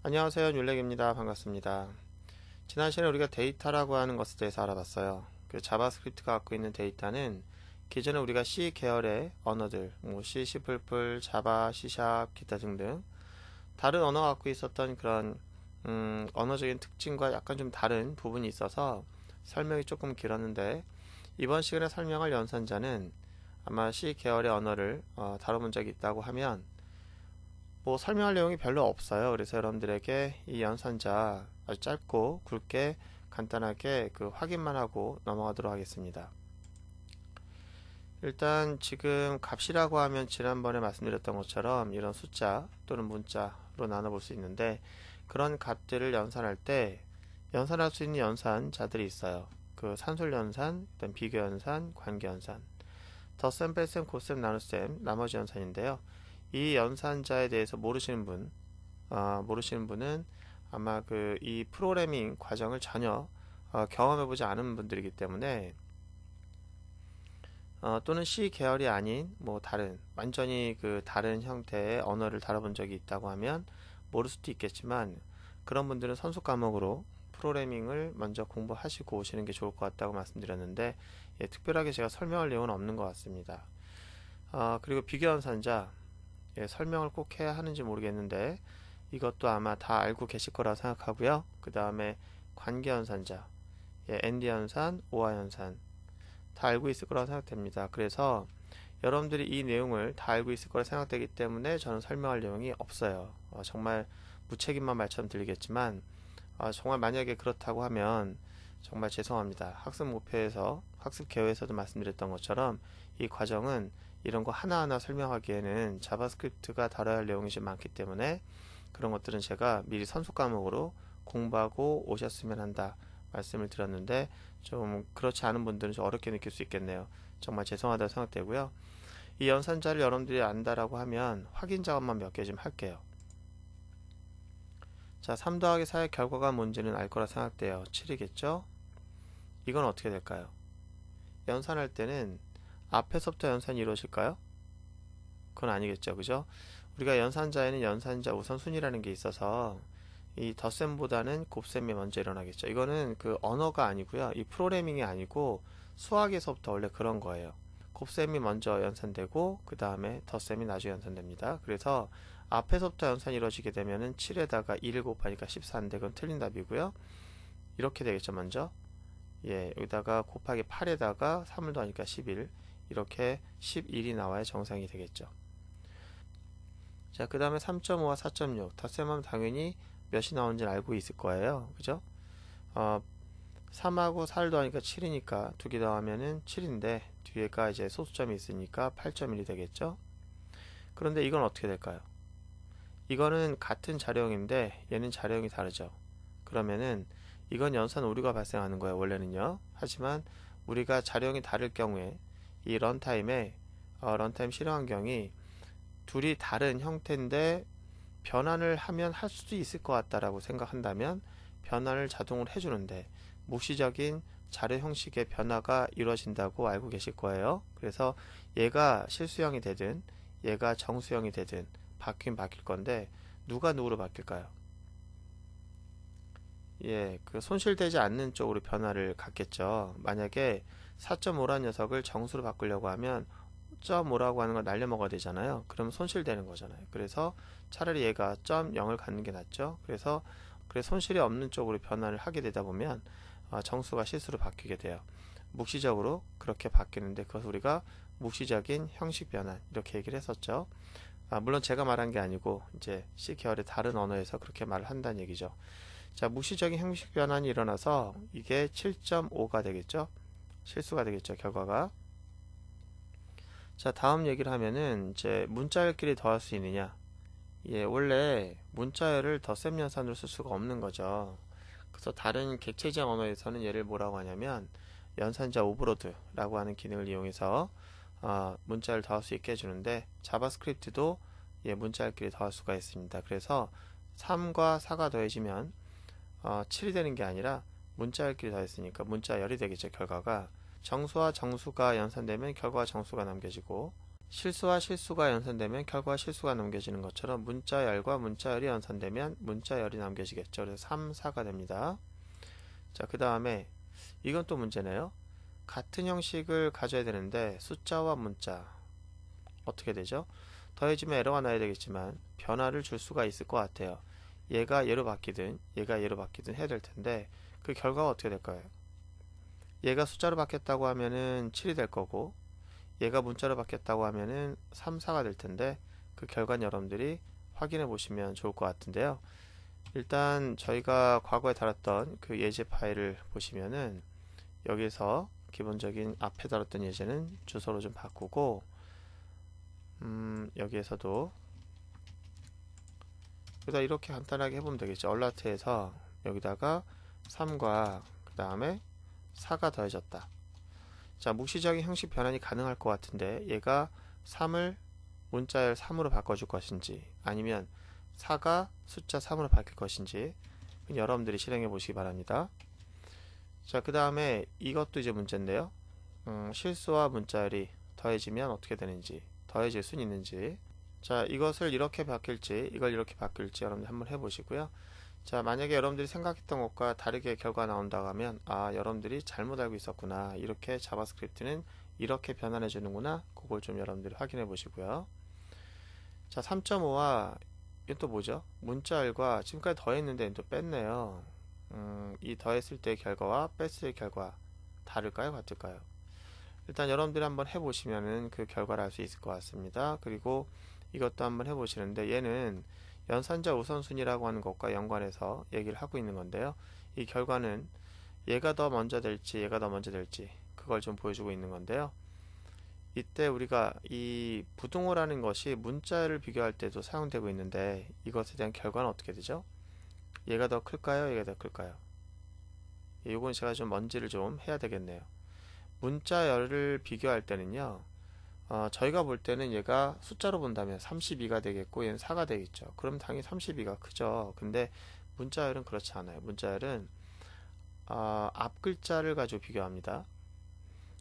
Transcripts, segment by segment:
안녕하세요, 율렉입니다. 반갑습니다. 지난 시간에 우리가 데이터라고 하는 것에 대해서 알아봤어요. 그 자바스크립트가 갖고 있는 데이터는 기존에 우리가 C 계열의 언어들, C, C++, 자바, C#, 기타 등등 다른 언어가 갖고 있었던 그런 언어적인 특징과 약간 좀 다른 부분이 있어서 설명이 조금 길었는데, 이번 시간에 설명할 연산자는 아마 C 계열의 언어를 다뤄본 적이 있다고 하면 뭐 설명할 내용이 별로 없어요. 그래서 여러분들에게 이 연산자 아주 짧고 굵게 간단하게 그 확인만 하고 넘어가도록 하겠습니다. 일단 지금 값이라고 하면 지난번에 말씀드렸던 것처럼 이런 숫자 또는 문자로 나눠볼 수 있는데, 그런 값들을 연산할 때 연산할 수 있는 연산자들이 있어요. 그 산술연산, 비교연산, 관계연산, 덧셈, 뺄셈, 곱셈, 나눗셈, 나머지 연산인데요. 이 연산자에 대해서 모르시는 분은 아마 그 이 프로그래밍 과정을 전혀 경험해보지 않은 분들이기 때문에, 또는 C 계열이 아닌 뭐 다른 완전히 그 다른 형태의 언어를 다뤄본 적이 있다고 하면 모를 수도 있겠지만, 그런 분들은 선수 과목으로 프로그래밍을 먼저 공부하시고 오시는 게 좋을 것 같다고 말씀드렸는데, 특별하게 제가 설명할 내용은 없는 것 같습니다. 그리고 비교연산자, 설명을 꼭 해야 하는지 모르겠는데 이것도 아마 다 알고 계실 거라 생각하고요. 그 다음에 관계연산자, ND연산, OR연산 다 알고 있을 거라고 생각됩니다. 그래서 여러분들이 이 내용을 다 알고 있을 거라 생각되기 때문에 저는 설명할 내용이 없어요. 정말 무책임한 말처럼 들리겠지만, 정말 만약에 그렇다고 하면 정말 죄송합니다. 학습 목표에서, 학습 개요에서도 말씀드렸던 것처럼 이 과정은 이런 거 하나하나 설명하기에는 자바스크립트가 다뤄야 할 내용이 좀 많기 때문에, 그런 것들은 제가 미리 선수 과목으로 공부하고 오셨으면 한다 말씀을 드렸는데, 좀 그렇지 않은 분들은 좀 어렵게 느낄 수 있겠네요. 정말 죄송하다고 생각되고요. 이 연산자를 여러분들이 안다라고 하면 확인 작업만 몇 개 좀 할게요. 자, 3 더하기 4의 결과가 뭔지는 알 거라 생각돼요. 7이겠죠? 이건 어떻게 될까요? 연산할 때는 앞에서부터 연산이 이루어질까요? 그건 아니겠죠, 그죠? 우리가 연산자에는 연산자 우선순위라는 게 있어서 이 덧셈보다는 곱셈이 먼저 일어나겠죠. 이거는 그 언어가 아니고요, 이 프로그래밍이 아니고 수학에서부터 원래 그런 거예요. 곱셈이 먼저 연산되고 그 다음에 덧셈이 나중에 연산됩니다. 그래서 앞에서부터 연산이 이루어지게 되면은 7에다가 1을 곱하니까 14인데 그건 틀린 답이고요. 이렇게 되겠죠. 먼저 여기다가 곱하기 8에다가 3을 더하니까 11, 이렇게 11이 나와야 정상이 되겠죠. 자, 그 다음에 3.5와 4.6 덧셈하면 당연히 몇이 나오는지는 알고 있을 거예요. 그죠? 3하고 4를 더하니까 7이니까 두 개 더하면은 7인데 뒤에가 이제 소수점이 있으니까 8.1이 되겠죠. 그런데 이건 어떻게 될까요? 이거는 같은 자료형인데 얘는 자료형이 다르죠. 그러면은 이건 연산 오류가 발생하는 거예요, 원래는요. 하지만 우리가 자료형이 다를 경우에 이 런타임에 런타임 실행 환경이 둘이 다른 형태인데 변환을 하면 할 수도 있을 것 같다라고 생각한다면 변환을 자동으로 해주는데, 묵시적인 자료 형식의 변화가 이루어진다고 알고 계실 거예요. 그래서 얘가 실수형이 되든 얘가 정수형이 되든 바뀌긴 바뀔 건데, 누가 누구로 바뀔까요? 그 손실되지 않는 쪽으로 변화를 갖겠죠. 만약에 4.5라는 녀석을 정수로 바꾸려고 하면 0.5라고 하는 걸 날려먹어야 되잖아요. 그러면 손실되는 거잖아요. 그래서 차라리 얘가 0.0을 갖는 게 낫죠. 그래서 손실이 없는 쪽으로 변화를 하게 되다 보면 정수가 실수로 바뀌게 돼요. 묵시적으로 그렇게 바뀌는데, 그것을 우리가 묵시적인 형식 변환 이렇게 얘기를 했었죠. 물론 제가 말한 게 아니고 이제 C 계열의 다른 언어에서 그렇게 말을 한다는 얘기죠. 자, 묵시적인 형식 변환이 일어나서 이게 7.5가 되겠죠. 실수가 되겠죠, 결과가. 자, 다음 얘기를 하면은 이제 문자열끼리 더할 수 있느냐. 원래 문자열을 덧셈 연산으로 쓸 수가 없는 거죠. 그래서 다른 객체지향 언어에서는 얘를 뭐라고 하냐면 연산자 오버로드라고 하는 기능을 이용해서 문자를 더할 수 있게 해주는데, 자바스크립트도 문자열끼리 더할 수가 있습니다. 그래서 3과 4가 더해지면 7이 되는 게 아니라 문자열끼리 더했으니까 문자열이 되겠죠. 결과가 정수와 정수가 연산되면 결과가 정수가 남겨지고, 실수와 실수가 연산되면 결과와 실수가 남겨지는 것처럼 문자열과 문자열이 연산되면 문자열이 남겨지겠죠. 그래서 3, 4가 됩니다. 자, 그 다음에 이건 또 문제네요. 같은 형식을 가져야 되는데 숫자와 문자 어떻게 되죠? 더해지면 에러가 나야 되겠지만 변화를 줄 수가 있을 것 같아요. 얘가 얘로 바뀌든 얘가 얘로 바뀌든 해야 될 텐데 그 결과가 어떻게 될까요? 얘가 숫자로 바뀌었다고 하면은 7이 될 거고 얘가 문자로 바뀌었다고 하면은 3, 4가 될 텐데 그 결과는 여러분들이 확인해 보시면 좋을 것 같은데요. 일단 저희가 과거에 다뤘던 그 예제 파일을 보시면은 여기서 기본적인 앞에 다뤘던 예제는 주소로 좀 바꾸고 여기에서도 여기다 이렇게 간단하게 해보면 되겠죠. 얼라트에서 여기다가 3과 그 다음에 4가 더해졌다. 자, 묵시적인 형식 변환이 가능할 것 같은데 얘가 3을 문자열 3으로 바꿔줄 것인지 아니면 4가 숫자 3으로 바뀔 것인지 여러분들이 실행해 보시기 바랍니다. 자, 그 다음에 이것도 이제 문제인데요. 실수와 문자열이 더해지면 어떻게 되는지, 더해질 수는 있는지. 자, 이것을 이렇게 바뀔지 이걸 이렇게 바뀔지 여러분들 한번 해보시고요. 자, 만약에 여러분들이 생각했던 것과 다르게 결과가 나온다고 하면 아, 여러분들이 잘못 알고 있었구나, 이렇게 자바스크립트는 이렇게 변환해 주는구나, 그걸 좀 여러분들이 확인해 보시고요. 자, 3.5와 이건 또 뭐죠? 문자열과 지금까지 더했는데 또 뺐네요. 이 더했을 때의 결과와 뺐을 때의 결과 다를까요? 같을까요? 일단 여러분들이 한번 해보시면은 그 결과를 알 수 있을 것 같습니다. 그리고 이것도 한번 해보시는데 얘는 연산자 우선순위라고 하는 것과 연관해서 얘기를 하고 있는 건데요. 이 결과는 얘가 더 먼저 될지 얘가 더 먼저 될지 그걸 좀 보여주고 있는 건데요. 이때 우리가 이 부등호라는 것이 문자를 비교할 때도 사용되고 있는데 이것에 대한 결과는 어떻게 되죠? 얘가 더 클까요? 얘가 더 클까요? 이건 제가 좀 먼지를 좀 해야 되겠네요. 문자열을 비교할 때는요, 저희가 볼 때는 얘가 숫자로 본다면 32가 되겠고 얘는 4가 되겠죠. 그럼 당연히 32가 크죠. 근데 문자열은 그렇지 않아요. 문자열은 앞 글자를 가지고 비교합니다.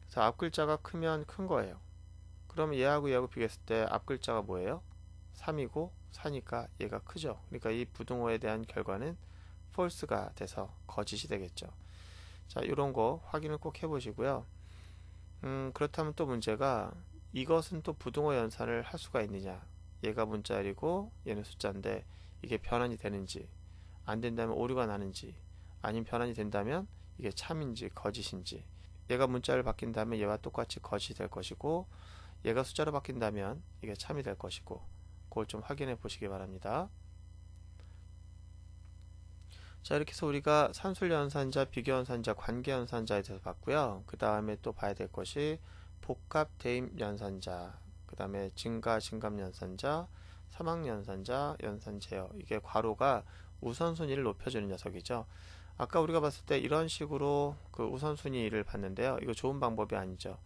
그래서 앞 글자가 크면 큰 거예요. 그러면 얘하고 얘하고 비교했을 때 앞 글자가 뭐예요? 3이고 4니까 얘가 크죠. 그러니까 이 부등호에 대한 결과는 false가 돼서 거짓이 되겠죠. 자, 이런 거 확인을 꼭 해보시고요. 그렇다면 또 문제가 이것은 또 부등호 연산을 할 수가 있느냐, 얘가 문자열이고 얘는 숫자인데 이게 변환이 되는지, 안 된다면 오류가 나는지, 아니면 변환이 된다면 이게 참인지 거짓인지. 얘가 문자를 바뀐다면 얘와 똑같이 거짓이 될 것이고 얘가 숫자로 바뀐다면 이게 참이 될 것이고, 그걸 좀 확인해 보시기 바랍니다. 자, 이렇게 해서 우리가 산술연산자, 비교연산자, 관계연산자에 대해서 봤고요. 그 다음에 또 봐야 될 것이 복합 대입연산자, 그 다음에 증가 증감연산자, 사망연산자, 연산제어. 이게 괄호가 우선순위를 높여주는 녀석이죠. 아까 우리가 봤을 때 이런 식으로 그 우선순위를 봤는데요. 이거 좋은 방법이 아니죠.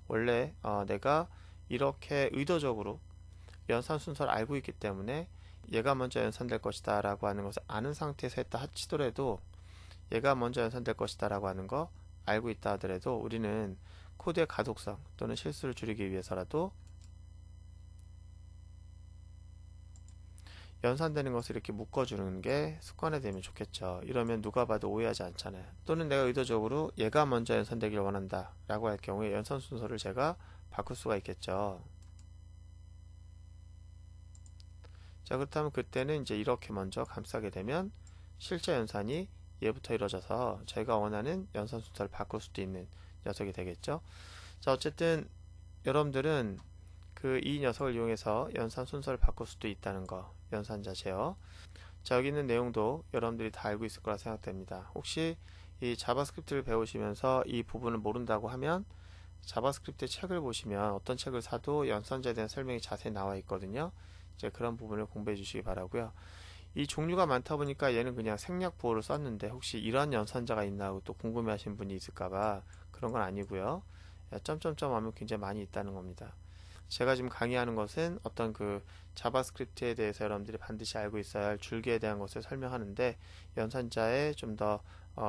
원래 내가 이렇게 의도적으로 연산 순서를 알고 있기 때문에 얘가 먼저 연산될 것이다 라고 하는 것을 아는 상태에서 했다 치더라도, 얘가 먼저 연산될 것이다 라고 하는 거 알고 있다 하더라도 우리는 코드의 가독성 또는 실수를 줄이기 위해서라도 연산되는 것을 이렇게 묶어주는 게 습관이 되면 좋겠죠. 이러면 누가 봐도 오해하지 않잖아요. 또는 내가 의도적으로 얘가 먼저 연산되길 원한다 라고 할 경우에 연산 순서를 제가 바꿀 수가 있겠죠. 자, 그렇다면 그때는 이제 이렇게 먼저 감싸게 되면 실제 연산이 얘부터 이루어져서 저희가 원하는 연산 순서를 바꿀 수도 있는 녀석이 되겠죠. 자, 어쨌든 여러분들은 이 녀석을 이용해서 연산 순서를 바꿀 수도 있다는 거, 연산자 제어. 자, 여기 있는 내용도 여러분들이 다 알고 있을 거라 생각됩니다. 혹시 이 자바스크립트를 배우시면서 이 부분을 모른다고 하면 자바스크립트 책을 보시면 어떤 책을 사도 연산자에 대한 설명이 자세히 나와 있거든요. 이제 그런 부분을 공부해 주시기 바라고요. 이 종류가 많다 보니까 얘는 그냥 생략 보호를 썼는데 혹시 이런 연산자가 있나 하고 또 궁금해 하시는 분이 있을까봐 그런 건 아니고요. 점점점 하면 굉장히 많이 있다는 겁니다. 제가 지금 강의하는 것은 어떤 그 자바스크립트에 대해서 여러분들이 반드시 알고 있어야 할 줄기에 대한 것을 설명하는데, 연산자의 좀 더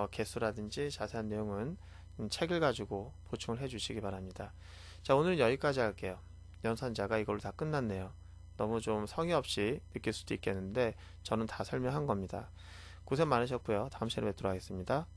개수라든지 자세한 내용은 책을 가지고 보충을 해 주시기 바랍니다. 자, 오늘은 여기까지 할게요. 연산자가 이걸로 다 끝났네요. 너무 좀 성의 없이 느낄 수도 있겠는데 저는 다 설명한 겁니다. 고생 많으셨고요. 다음 시간에 뵙도록 하겠습니다.